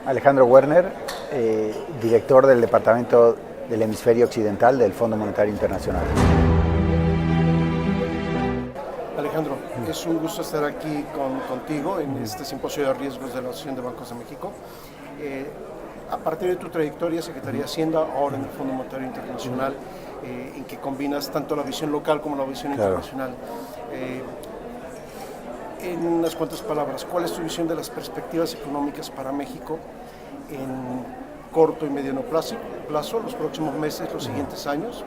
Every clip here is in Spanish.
Alejandro Werner, director del Departamento del Hemisferio Occidental del Fondo Monetario Internacional. Alejandro, es un gusto estar aquí contigo en este simposio de riesgos de la Asociación de Bancos de México. A partir de tu trayectoria, Secretaría de Hacienda, ahora en el Fondo Monetario Internacional, en que combinas tanto la visión local como la visión internacional. En unas cuantas palabras, ¿cuál es tu visión de las perspectivas económicas para México en corto y mediano plazo, los próximos meses, los siguientes años,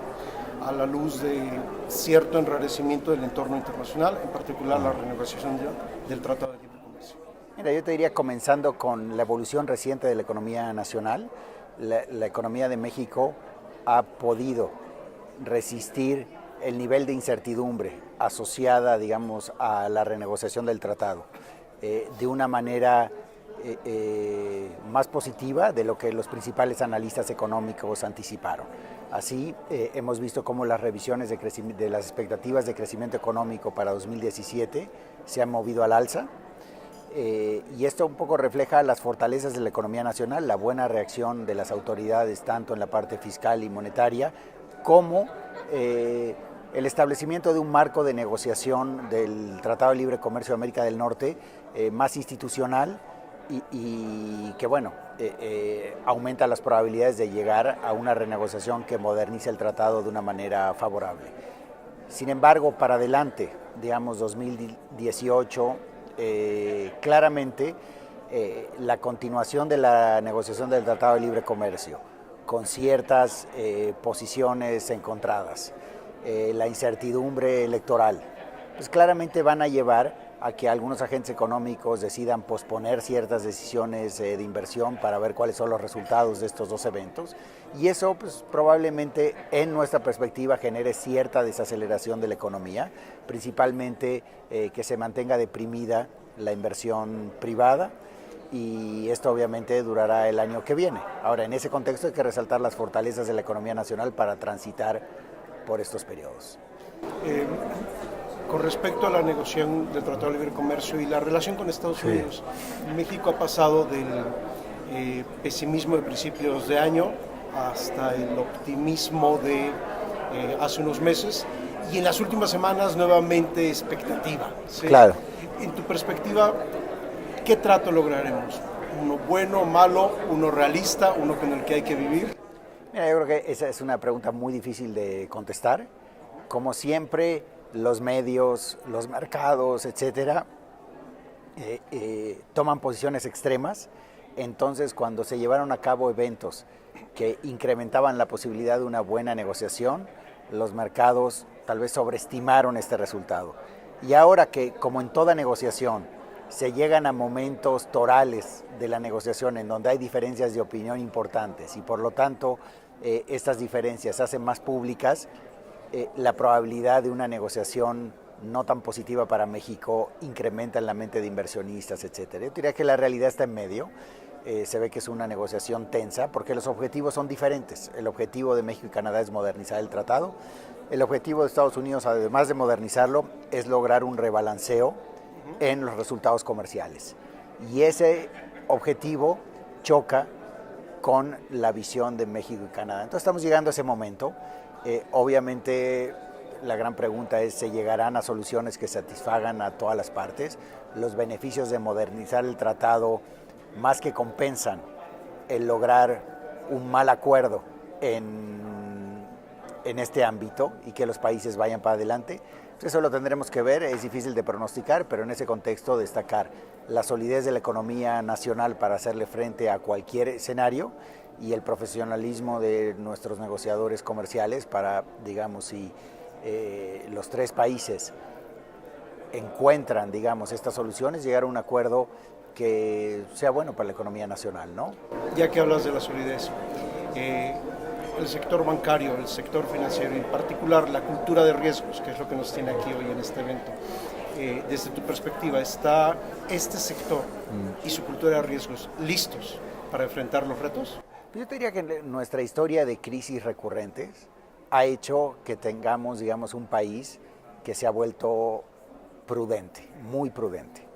a la luz de cierto enrarecimiento del entorno internacional, en particular la renegociación del Tratado de Libre Comercio? Mira, yo te diría, comenzando con la evolución reciente de la economía nacional, la economía de México ha podido resistir el nivel de incertidumbre asociada, digamos, a la renegociación del tratado de una manera más positiva de lo que los principales analistas económicos anticiparon. Así, hemos visto cómo las revisiones de las expectativas de crecimiento económico para 2017 se han movido al alza. Y esto un poco refleja las fortalezas de la economía nacional, la buena reacción de las autoridades tanto en la parte fiscal y monetaria como el establecimiento de un marco de negociación del Tratado de Libre Comercio de América del Norte más institucional y que, bueno, aumenta las probabilidades de llegar a una renegociación que modernice el tratado de una manera favorable. Sin embargo, para adelante, digamos 2018, claramente la continuación de la negociación del Tratado de Libre Comercio con ciertas posiciones encontradas, la incertidumbre electoral, pues claramente van a llevar a que algunos agentes económicos decidan posponer ciertas decisiones de inversión para ver cuáles son los resultados de estos dos eventos, y eso pues, probablemente en nuestra perspectiva genere cierta desaceleración de la economía, principalmente que se mantenga deprimida la inversión privada, y esto obviamente durará el año que viene. Ahora, en ese contexto hay que resaltar las fortalezas de la economía nacional para transitar por estos periodos. Con respecto a la negociación del Tratado de Libre Comercio y la relación con Estados Unidos, México ha pasado del pesimismo de principios de año hasta el optimismo de hace unos meses, y en las últimas semanas nuevamente expectativa. ¿Sí? Claro. En tu perspectiva, ¿qué trato lograremos? ¿Uno bueno, malo, uno realista, uno con el que hay que vivir? Mira, yo creo que esa es una pregunta muy difícil de contestar. Como siempre, los medios, los mercados, etcétera, toman posiciones extremas. Entonces, cuando se llevaron a cabo eventos que incrementaban la posibilidad de una buena negociación, los mercados tal vez sobreestimaron este resultado. Y ahora que, como en toda negociación, se llegan a momentos torales de la negociación en donde hay diferencias de opinión importantes y por lo tanto estas diferencias se hacen más públicas, la probabilidad de una negociación no tan positiva para México incrementa en la mente de inversionistas, etcétera. Yo diría que la realidad está en medio. Se ve que es una negociación tensa porque los objetivos son diferentes. El objetivo de México y Canadá es modernizar el tratado. El objetivo de Estados Unidos, además de modernizarlo, es lograr un rebalanceo en los resultados comerciales. Y ese objetivo choca con la visión de México y Canadá. Entonces estamos llegando a ese momento. Obviamente la gran pregunta es, ¿se llegarán a soluciones que satisfagan a todas las partes? Los beneficios de modernizar el tratado más que compensan el lograr un mal acuerdo en este ámbito y que los países vayan para adelante. Eso lo tendremos que ver, es difícil de pronosticar, pero en ese contexto destacar la solidez de la economía nacional para hacerle frente a cualquier escenario y el profesionalismo de nuestros negociadores comerciales para, digamos, si los tres países encuentran, digamos, estas soluciones, llegar a un acuerdo que sea bueno para la economía nacional, ¿no? Ya que hablas de la solidez, el sector bancario, el sector financiero, en particular la cultura de riesgos, que es lo que nos tiene aquí hoy en este evento, desde tu perspectiva, ¿está este sector y su cultura de riesgos listos para enfrentar los retos? Yo te diría que nuestra historia de crisis recurrentes ha hecho que tengamos, digamos, un país que se ha vuelto prudente, muy prudente.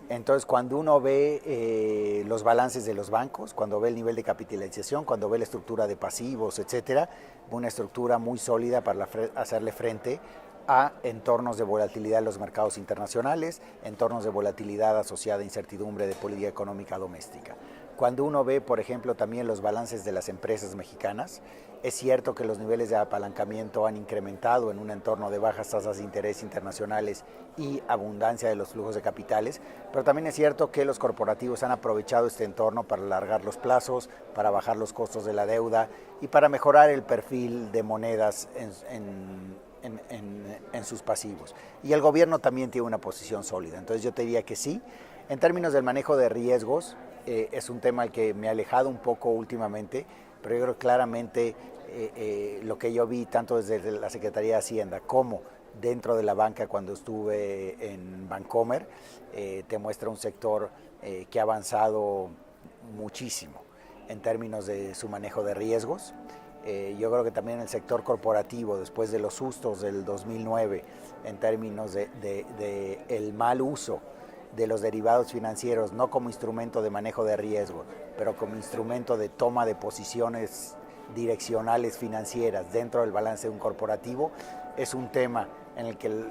Entonces, cuando uno ve los balances de los bancos, cuando ve el nivel de capitalización, cuando ve la estructura de pasivos, etcétera, una estructura muy sólida para hacerle frente a entornos de volatilidad en los mercados internacionales, entornos de volatilidad asociada a incertidumbre de política económica doméstica. Cuando uno ve, por ejemplo, también los balances de las empresas mexicanas, es cierto que los niveles de apalancamiento han incrementado en un entorno de bajas tasas de interés internacionales y abundancia de los flujos de capitales, pero también es cierto que los corporativos han aprovechado este entorno para alargar los plazos, para bajar los costos de la deuda y para mejorar el perfil de monedas en sus pasivos. Y el gobierno también tiene una posición sólida. Entonces yo te diría que sí. En términos del manejo de riesgos, es un tema al que me he alejado un poco últimamente, pero yo creo que claramente lo que yo vi tanto desde la Secretaría de Hacienda como dentro de la banca cuando estuve en Bancomer, te muestra un sector que ha avanzado muchísimo en términos de su manejo de riesgos. Yo creo que también el sector corporativo, después de los sustos del 2009, en términos de el mal uso de los derivados financieros, no como instrumento de manejo de riesgo, pero como instrumento de toma de posiciones direccionales financieras dentro del balance de un corporativo, es un tema en el que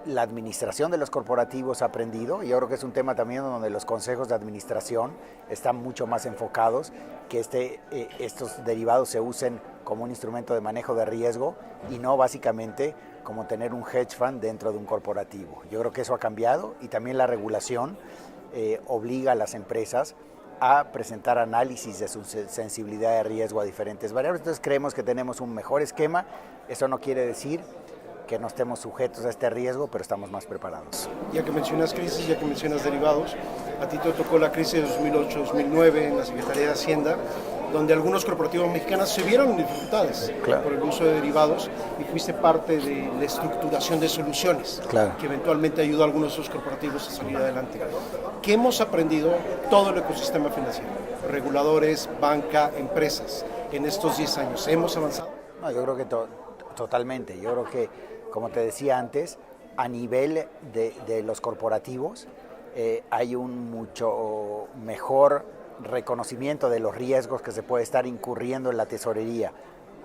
la administración de los corporativos ha aprendido, y yo creo que es un tema también donde los consejos de administración están mucho más enfocados, que estos derivados se usen como un instrumento de manejo de riesgo y no básicamente como tener un hedge fund dentro de un corporativo. Yo creo que eso ha cambiado y también la regulación obliga a las empresas a presentar análisis de su sensibilidad de riesgo a diferentes variables. Entonces creemos que tenemos un mejor esquema. Eso no quiere decir que no estemos sujetos a este riesgo, pero estamos más preparados. Ya que mencionas crisis, ya que mencionas derivados, a ti te tocó la crisis de 2008-2009 en la Secretaría de Hacienda, donde algunos corporativos mexicanos se vieron en dificultades por el uso de derivados y fuiste parte de la estructuración de soluciones que eventualmente ayudó a algunos de esos corporativos a salir adelante. ¿Qué hemos aprendido todo el ecosistema financiero? Reguladores, banca, empresas, en estos 10 años. ¿Hemos avanzado? No, yo creo que totalmente. Yo creo que, como te decía antes, a nivel de los corporativos hay un mucho mejor reconocimiento de los riesgos que se puede estar incurriendo en la tesorería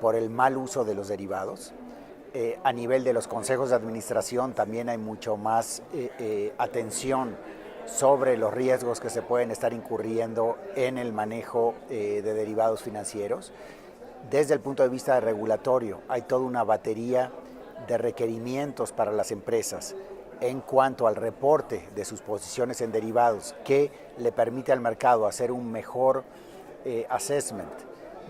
por el mal uso de los derivados. A nivel de los consejos de administración también hay mucho más atención sobre los riesgos que se pueden estar incurriendo en el manejo de derivados financieros. Desde el punto de vista regulatorio, hay toda una batería de requerimientos para las empresas en cuanto al reporte de sus posiciones en derivados que le permite al mercado hacer un mejor assessment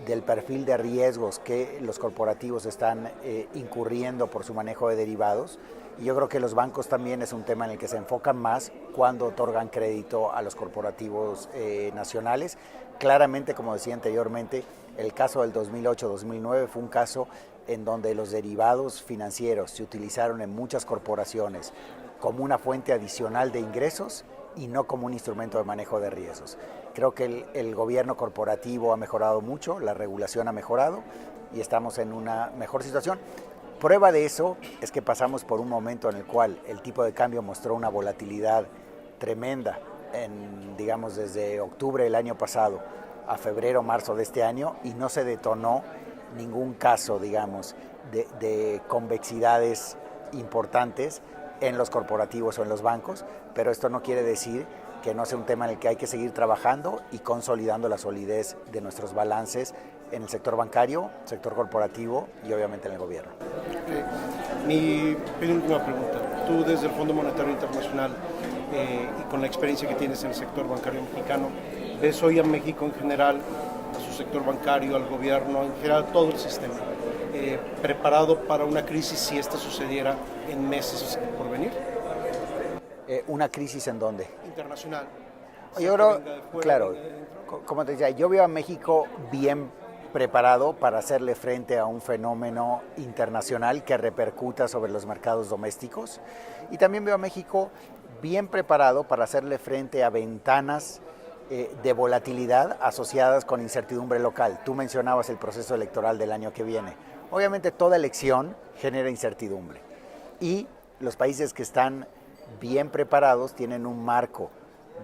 del perfil de riesgos que los corporativos están incurriendo por su manejo de derivados. Y yo creo que los bancos también es un tema en el que se enfocan más cuando otorgan crédito a los corporativos nacionales. Claramente, como decía anteriormente, el caso del 2008-2009 fue un caso en donde los derivados financieros se utilizaron en muchas corporaciones como una fuente adicional de ingresos y no como un instrumento de manejo de riesgos. Creo que el gobierno corporativo ha mejorado mucho, la regulación ha mejorado y estamos en una mejor situación. Prueba de eso es que pasamos por un momento en el cual el tipo de cambio mostró una volatilidad tremenda, digamos desde octubre del año pasado a febrero, marzo de este año, y no se detonó ningún caso, digamos, de convexidades importantes en los corporativos o en los bancos, pero esto no quiere decir que no sea un tema en el que hay que seguir trabajando y consolidando la solidez de nuestros balances en el sector bancario, sector corporativo y obviamente en el gobierno. Mi penúltima pregunta. Tú desde el Fondo Monetario Internacional y con la experiencia que tienes en el sector bancario mexicano, ¿ves hoy a México en general, a su sector bancario, al gobierno, en general todo el sistema, preparado para una crisis si esta sucediera en meses por venir? ¿Una crisis en dónde? Internacional. Yo creo, claro, como te decía, yo veo a México bien preparado para hacerle frente a un fenómeno internacional que repercuta sobre los mercados domésticos, y también veo a México bien preparado para hacerle frente a ventanas de volatilidad asociadas con incertidumbre local. Tú mencionabas el proceso electoral del año que viene. Obviamente toda elección genera incertidumbre y los países que están bien preparados, tienen un marco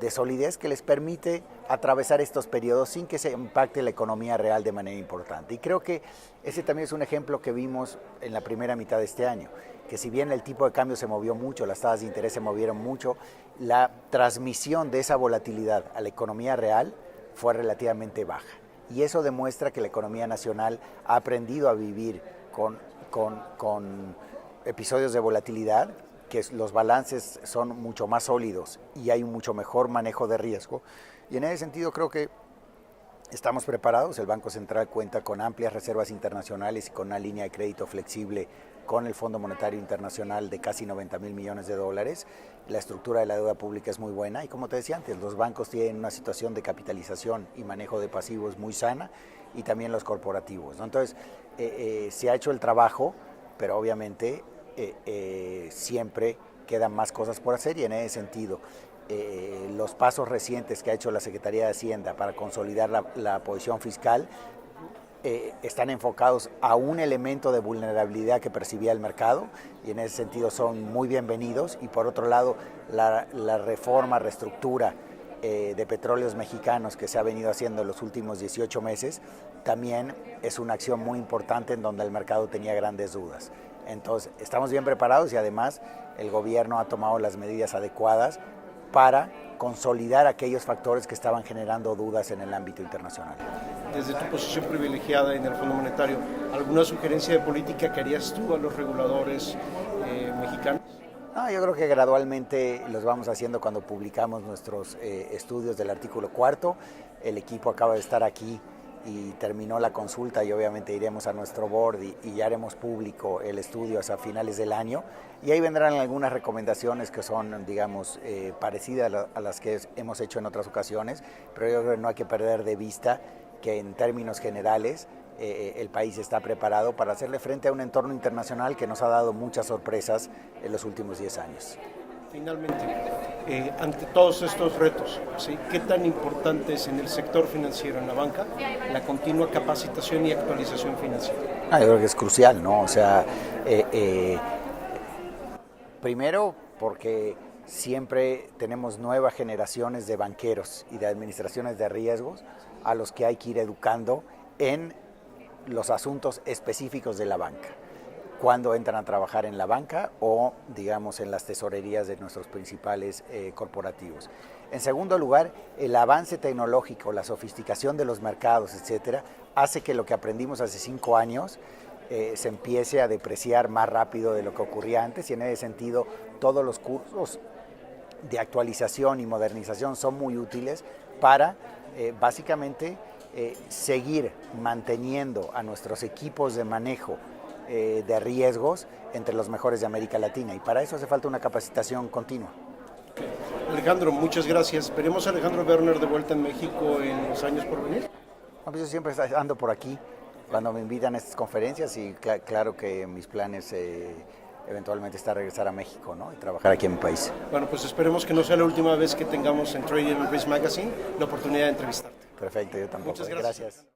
de solidez que les permite atravesar estos periodos sin que se impacte la economía real de manera importante. Y creo que ese también es un ejemplo que vimos en la primera mitad de este año, que si bien el tipo de cambio se movió mucho, las tasas de interés se movieron mucho, la transmisión de esa volatilidad a la economía real fue relativamente baja. Y eso demuestra que la economía nacional ha aprendido a vivir con episodios de volatilidad, que los balances son mucho más sólidos y hay un mucho mejor manejo de riesgo. Y en ese sentido creo que estamos preparados. El Banco Central cuenta con amplias reservas internacionales y con una línea de crédito flexible con el Fondo Monetario Internacional de casi 90,000 millones de dólares. La estructura de la deuda pública es muy buena y, como te decía antes, los bancos tienen una situación de capitalización y manejo de pasivos muy sana, y también los corporativos, ¿no? Entonces, se ha hecho el trabajo, pero obviamente siempre quedan más cosas por hacer, y en ese sentido los pasos recientes que ha hecho la Secretaría de Hacienda para consolidar la posición fiscal están enfocados a un elemento de vulnerabilidad que percibía el mercado, y en ese sentido son muy bienvenidos. Y por otro lado, la reforma, reestructura de Petróleos Mexicanos que se ha venido haciendo en los últimos 18 meses también es una acción muy importante en donde el mercado tenía grandes dudas. Entonces, estamos bien preparados, y además el gobierno ha tomado las medidas adecuadas para consolidar aquellos factores que estaban generando dudas en el ámbito internacional. Desde tu posición privilegiada en el Fondo Monetario, ¿alguna sugerencia de política que harías tú a los reguladores mexicanos? No, yo creo que gradualmente los vamos haciendo cuando publicamos nuestros estudios del artículo 4. El equipo acaba de estar aquí y terminó la consulta, y obviamente iremos a nuestro board y ya haremos público el estudio hasta finales del año, y ahí vendrán algunas recomendaciones que son, digamos, parecidas a las que hemos hecho en otras ocasiones, pero yo creo que no hay que perder de vista que en términos generales el país está preparado para hacerle frente a un entorno internacional que nos ha dado muchas sorpresas en los últimos 10 años. Finalmente, ante todos estos retos, ¿sí?, ¿qué tan importante es en el sector financiero, en la banca, la continua capacitación y actualización financiera? Yo creo que es crucial, ¿no? O sea, primero porque siempre tenemos nuevas generaciones de banqueros y de administraciones de riesgos a los que hay que ir educando en los asuntos específicos de la banca, cuando entran a trabajar en la banca o, digamos, en las tesorerías de nuestros principales corporativos. En segundo lugar, el avance tecnológico, la sofisticación de los mercados, etcétera, hace que lo que aprendimos hace 5 años se empiece a depreciar más rápido de lo que ocurría antes, y en ese sentido todos los cursos de actualización y modernización son muy útiles para básicamente seguir manteniendo a nuestros equipos de manejo de riesgos entre los mejores de América Latina, y para eso hace falta una capacitación continua. Alejandro, muchas gracias. ¿Veremos a Alejandro Berner de vuelta en México en los años por venir? Pues yo siempre ando por aquí cuando me invitan a estas conferencias, y claro que mis planes eventualmente está regresar a México, ¿no?, y trabajar aquí en mi país. Bueno, pues esperemos que no sea la última vez que tengamos en Trading and Risk Magazine la oportunidad de entrevistarte. Perfecto, yo tampoco. Muchas gracias.